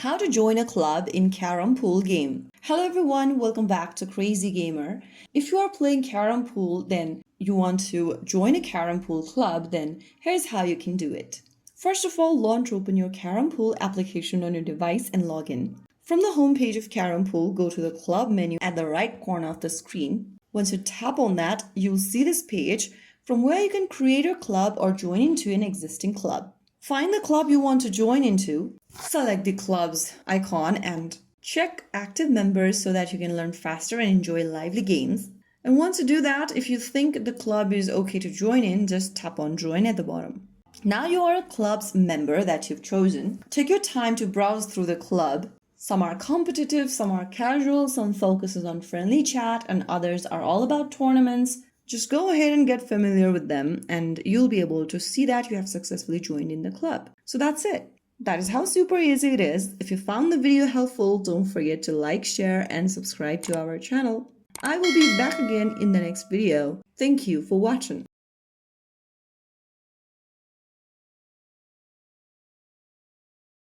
How to join a club in Carrom Pool game. Hello everyone, welcome back to Crazy Gamer. If you are playing Carrom Pool, then you want to join a Carrom Pool club, then here's how you can do it. First of all, launch open your Carrom Pool application on your device and log in. From the home page of Carrom Pool, go to the club menu at the right corner of the screen. Once you tap on that, you'll see this page from where you can create your club or join into an existing club. Find the club you want to join into, select the club's icon and check active members so that you can learn faster and enjoy lively games. And once you do that, if you think the club is okay to join in, just tap on join at the bottom. Now you are a club's member that you've chosen. Take your time to browse through the club. Some are competitive, some are casual, some focuses on friendly chat, and others are all about tournaments. Just go ahead and get familiar with them and you'll be able to see that you have successfully joined in the club. So that's it. That is how super easy it is. If you found the video helpful, don't forget to like, share, and subscribe to our channel. I will be back again in the next video. Thank you for watching.